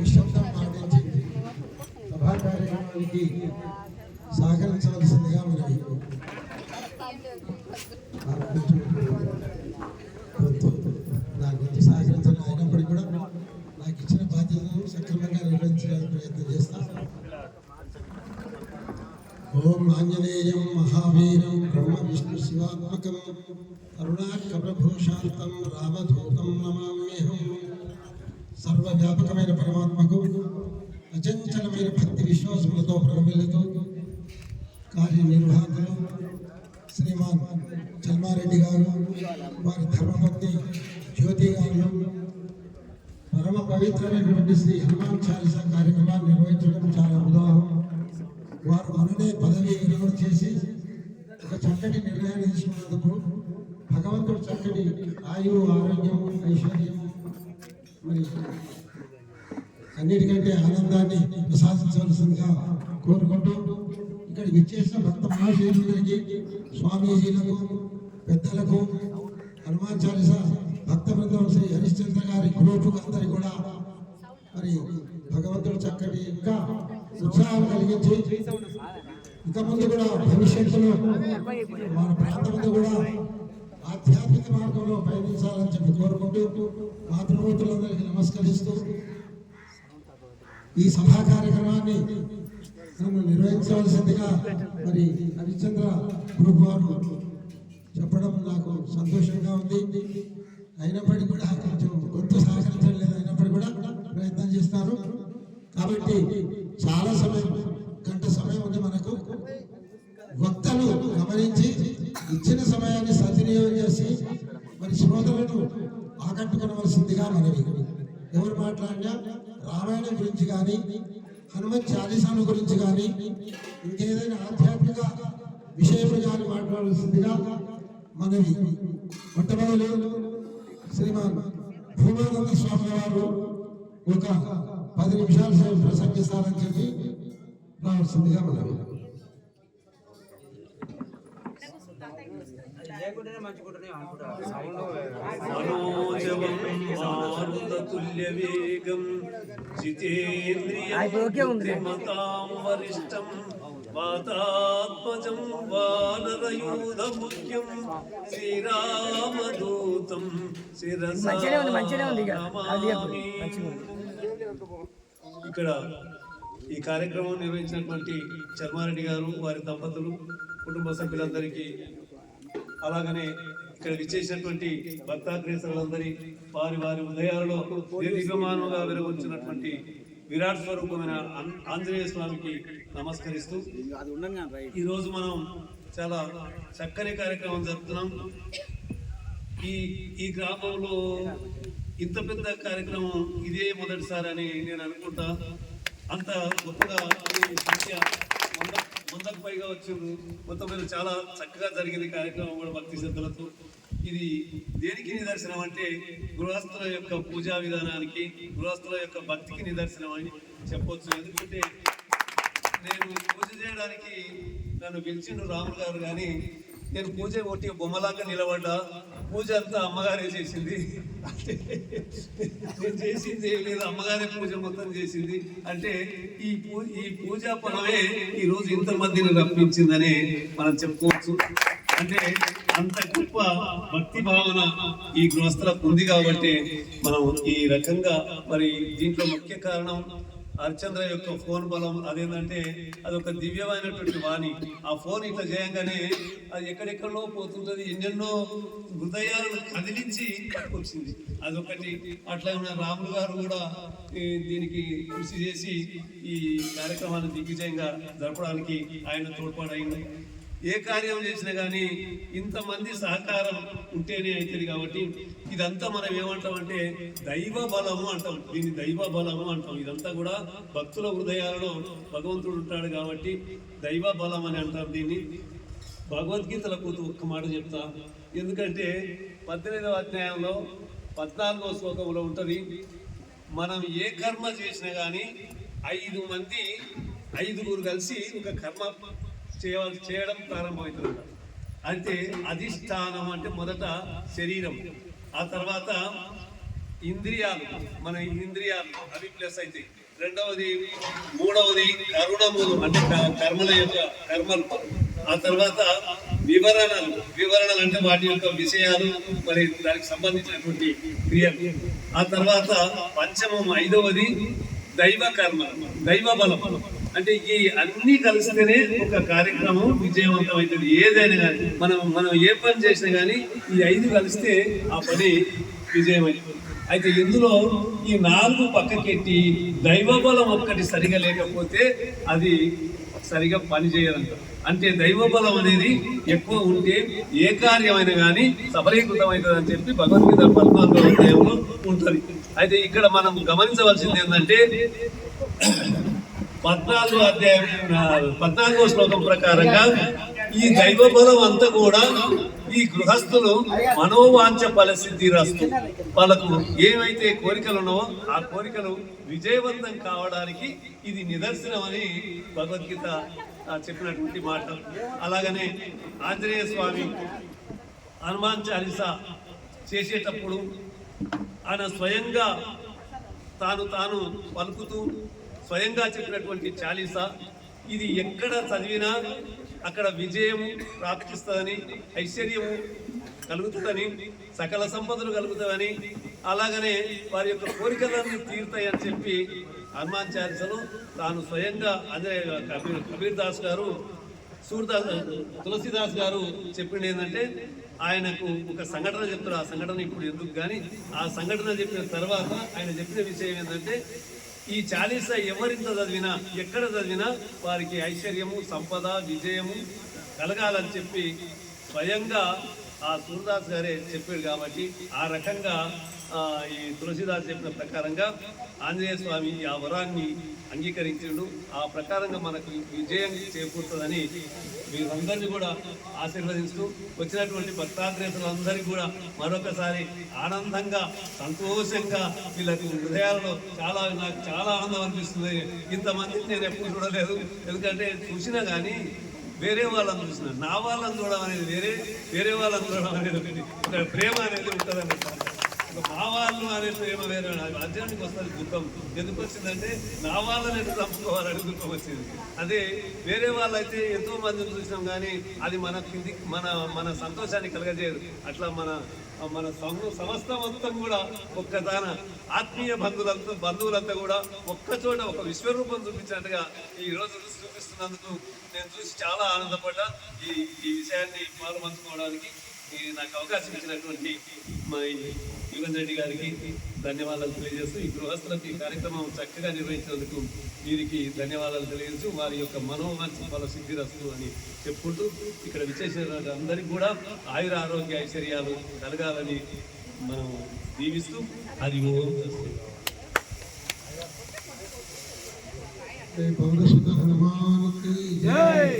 నిశ్శబ్దం పాటించి సభా కార్యక్రమానికి సహకరించవలసిందిగా మనవి. నా గురించి సహకరించడం అయినప్పటికీ కూడా నాకు ఇచ్చిన బాధ్యతను సక్రమంగా నిర్వహించడానికి ప్రయత్నం చేస్తాను. ఓం ఆంజనేయం మహావీరం బ్రహ్మ విష్ణు శివాత్మకం కరుణాకరభూషాంతం రామదూతం నమామ్యహం. సర్వవ్యాపకమైన పరమాత్మకు అచంచలమైన భక్తి విశ్వాసములతో ప్రబలితో కార్యనిర్వాహకులు శ్రీమాన్ చల్మారెడ్డి గారు, వారి ధర్మపత్ని జ్యోతి గారు పరమ పవిత్రమైనటువంటి శ్రీ హనుమాన్ చాలీసా కార్యక్రమాన్ని నిర్వహించడం చాలా ఉదాహరణ. వారు మననే పదవి విరమణ చేసి ఒక చక్కటి నిర్ణయాన్ని తీసుకున్నందుకు భగవంతుడు చక్కటి ఆయువు, ఆరోగ్యం, ఐశ్వర్యం, మరి అన్నిటికంటే ఆనందాన్ని ప్రసాదించవలసిందిగా కోరుకుంటూ ఇక్కడికి విచ్చేసిన భక్త మహాశీలులకి, స్వామీజీలకు, పెద్దలకు, హనుమాన్ చాలీసా భక్త బృందం శ్రీ హరిశ్చంద్ర గారి గ్రూపుకు అందరికీ కూడా మరి భగవంతుడు చక్కటి ఇంకా ఉత్సాహం కలిగించి ఇంకా ముందు కూడా భవిష్యత్తులో మన ప్రాంతంలో కూడా ఆధ్యాత్మిక మార్గంలో పయనించాలని చెప్పి కోరుకుంటూ మాతృమూర్తులందరికీ నమస్కరిస్తూ ఈ సభా కార్యక్రమాన్ని నన్ను నిర్వహించవలసిందిగా మరి హరిశ్చంద్ర గ్రూప్ వారు చెప్పడం నాకు సంతోషంగా ఉంది. అయినప్పటికీ కూడా కొంచెం గొంతు సహకరించడం లేదు, అయినప్పటికీ కూడా ప్రయత్నం చేస్తారు. కాబట్టి చాలా సమయం, గంట సమయం ఉంది మనకు. వక్తలు గమనించి ఇచ్చిన సమయాన్ని సద్వినియోగం చేసి మరి శ్రోతలను ఆకట్టుకోవలసిందిగా మనవి. ఎవరు మాట్లాడినా రామాయణం గురించి కానీ, హనుమత్ చాలీసాను గురించి కానీ, ఇంకేదైనా ఆధ్యాత్మిక విషయములు కానీ మాట్లాడాల్సిందిగా మనవి. మొట్టమొదలు శ్రీమాన్ భూమానంద స్వామి వారు ఒక 10 నిమిషాల సేపు ప్రసంగిస్తారని చెప్పి రావాల్సిందిగా మనవి. మనోజవం జితేంద్రియం వరిష్టం వాతాత్మజం వానరయూధముఖ్యం శ్రీరామదూతం శిరసా నమామి. ఇక్కడ ఈ కార్యక్రమం నిర్వహించినటువంటి చల్మారెడ్డి గారు, వారి దంపతులు, కుటుంబ సభ్యులందరికీ, అలాగనే ఇక్కడ విచ్చేసినటువంటి భక్తాగ్రేసరులందరి వారి వారి ఉదయాలలో దీర్ఘమానంగా వెలుగొచ్చినటువంటి విరాట్ స్వరూపమైన ఆంజనేయ స్వామికి నమస్కరిస్తూ ఈరోజు మనం చాలా చక్కని కార్యక్రమం జరుపుతున్నాం. ఈ గ్రామంలో ఇంత పెద్ద కార్యక్రమం ఇదే మొదటిసారి అని నేను అనుకుంటా. అంత గొప్పగా సంఖ్య 100కు పైగా వచ్చింది. మొత్తం మీద చాలా చక్కగా జరిగింది కార్యక్రమం కూడా భక్తి శ్రద్ధలతో. ఇది దేనికి నిదర్శనం అంటే గృహస్థుల యొక్క పూజా విధానానికి, గృహస్థుల యొక్క భక్తికి నిదర్శనం అని చెప్పవచ్చు. ఎందుకంటే నేను పూజ చేయడానికి నన్ను పిలిచిండు రాములు గారు, కానీ నేను పూజ కొట్టి బొమ్మలాగా నిలబడ్డా. పూజ అంతా అమ్మగారే చేసింది. నేను చేసింది లేదు, అమ్మగారే పూజ మొత్తం చేసింది. అంటే ఈ పూజా ఫలమే ఈరోజు ఇంతమందిని రప్పించిందని మనం చెప్పుకోవచ్చు. అంటే అంత గొప్ప భక్తి భావన ఈ గృహస్థులకు ఉంది కాబట్టి మనం ఈ రకంగా మరి దీంట్లో ముఖ్య కారణం హరిశ్చంద్ర యొక్క ఫోన్ బలం. అదేంటంటే అదొక దివ్యమైనటువంటి వాణి. ఆ ఫోన్ ఇట్లా చేయంగానే అది ఎక్కడెక్కడో పోతుంటది, ఎన్నెన్నో హృదయాలను కదిలించి పట్టుకొచ్చింది. అదొకటి. అట్లా ఉన్న రాములు గారు కూడా దీనికి కృషి చేసి ఈ కార్యక్రమాన్ని దిగ్విజయంగా జరపడానికి ఆయన తోడ్పాడైంది. ఏ కార్యం చేసినా కానీ ఇంతమంది సహకారం ఉంటేనే అవుతుంది. కాబట్టి ఇదంతా మనం ఏమంటామంటే దైవ బలము అంటాం. దీన్ని దైవ బలము అంటాం. ఇదంతా కూడా భక్తుల హృదయాలలో భగవంతుడు ఉంటాడు కాబట్టి దైవ బలం అని అంటారు దీన్ని. భగవద్గీతలకు ఒక్క మాట చెప్తా. ఎందుకంటే 18వ అధ్యాయంలో 14వ శ్లోకంలో ఉంటుంది, మనం ఏ కర్మ చేసినా కానీ 5 కలిసి ఒక కర్మ చేయడం ప్రారంభమవుతుంది. అంటే అధిష్టానం అంటే మొదట శరీరం, ఆ తర్వాత ఇంద్రియాలు, మన ఇంద్రియాలు అవి ప్లస్ అయితే, రెండవది మూడవది కరుణములు అంటే కర్మల యొక్క కర్మలు, ఆ తర్వాత వివరణలు అంటే వాటి యొక్క విషయాలు మరి దానికి సంబంధించినటువంటి క్రియలు, ఆ తర్వాత పంచమం ఐదవది దైవ కర్మ, దైవ బలం. అంటే ఈ అన్ని కలిస్తేనే ఒక కార్యక్రమం విజయవంతం అవుతుంది. ఏదైనా కానీ మనం ఏ పని చేసినా కానీ ఈ 5 కలిస్తే ఆ పని విజయమైంది. అయితే ఇందులో ఈ 4 పక్కకెట్టి దైవ బలం ఒక్కటి సరిగా లేకపోతే అది సరిగా పని చేయాలంట. అంటే దైవ బలం అనేది ఎక్కువ ఉంటే ఏ కార్యమైనా కానీ సఫలీకృతమవుతుంది అని చెప్పి భగవద్గీత 14వ అధ్యాయంలో ఉంటుంది. అయితే ఇక్కడ మనం గమనించవలసింది ఏంటంటే 14వ శ్లోకం ప్రకారంగా ఈ దైవ బలం అంతా కూడా ఈ గృహస్థులు మనోవాంఛ ఫలసిద్ధి రస్తు, వాళ్ళకు ఏమైతే కోరికలు ఉన్నావో ఆ కోరికలు విజయవంతం కావడానికి ఇది నిదర్శనం అని భగవద్గీత చెప్పినటువంటి మాట. అలాగనే ఆంజనేయ స్వామి హనుమాన్ చాలీసా చేసేటప్పుడు ఆయన స్వయంగా తాను పలుకుతూ స్వయంగా చెప్పినటువంటి చాలీసా, ఇది ఎక్కడ చదివినా అక్కడ విజయము ప్రాప్తిస్తుందని, ఐశ్వర్యము కలుగుతుందని, సకల సంపదలు కలుగుతాయని, అలాగనే వారి యొక్క కోరికలన్నీ తీరుతాయని చెప్పి హనుమాన్ చాలీసాలో తాను స్వయంగా అదే కబీర్ దాస్ గారు తులసిదాస్ గారు చెప్పింది ఏంటంటే, ఆయనకు ఒక సంఘటన చెప్తారు. ఆ సంఘటన ఇప్పుడు ఎందుకు కానీ, ఆ సంఘటన చెప్పిన తర్వాత ఆయన చెప్పిన విషయం ఏంటంటే, ఈ చాలీసా ఎవరింత చదివినా ఎక్కడ చదివినా వారికి ఐశ్వర్యము, సంపద, విజయము కలగాలని చెప్పి స్వయంగా ఆ సూర్దాస్ గారే చెప్పాడు. కాబట్టి ఆ రకంగా ఈ తులసిదాస్ చెప్పిన ప్రకారంగా ఆంజనేయ స్వామి ఆ వరాన్ని అంగీకరించిండు. ఆ ప్రకారంగా మనకు విజయం చేకూరుతుందని వీరందరినీ కూడా ఆశీర్వదిస్తూ, వచ్చినటువంటి భక్తాగ్రేతులందరికీ కూడా మరొకసారి ఆనందంగా సంతోషంగా వీళ్ళకి హృదయాలలో నాకు చాలా ఆనందం అనిపిస్తుంది. ఇంతమందిని నేను ఎప్పుడు చూడలేదు. ఎందుకంటే చూసినా కానీ వేరే వాళ్ళని చూసిన, నా వాళ్ళని చూడడం అనేది వేరే వాళ్ళని చూడడం అనేది ఒకటి. ఇక్కడ ప్రేమ అనేది ఉంటుందని, మా వాళ్ళు అనే ప్రేమ వేరే. రాజ్యానికి వస్తుంది దుఃఖం ఎందుకు వచ్చిందంటే, నా వాళ్ళని ఎటు చంపుకోవాలని దుఃఖం వచ్చింది. అదే వేరే వాళ్ళైతే ఎంతో మందిని చూసినాం కానీ అది మన సంతోషాన్ని కలగజేయదు. అట్లా మన సంస్థ మొత్తం కూడా ఒక్కదాన ఆత్మీయ బంధువులంతా కూడా ఒక్కచోట ఒక విశ్వరూపం చూపించినట్టుగా ఈ రోజు చూపిస్తున్నందుకు నేను చూసి చాలా ఆనందపడ్డా. ఈ విషయాన్ని పాల్పంచుకోవడానికి నాకు అవకాశం ఇచ్చినటువంటి మా యువన్ రెడ్డి గారికి ధన్యవాదాలు తెలియజేస్తూ, ఈ గృహస్థులకు ఈ కార్యక్రమం చక్కగా నిర్వహించినందుకు వీరికి ధన్యవాదాలు తెలియజేస్తూ, వారి యొక్క మనోవాంఛ ఫల సిద్ధిరస్తు అని చెప్పుకుంటూ, ఇక్కడ విశేష అందరికీ కూడా ఆయుర ఆరోగ్య ఐశ్వర్యాలు కలగాలని మనం దీవిస్తూ, అది పౌరసుత హనుమానికి జై.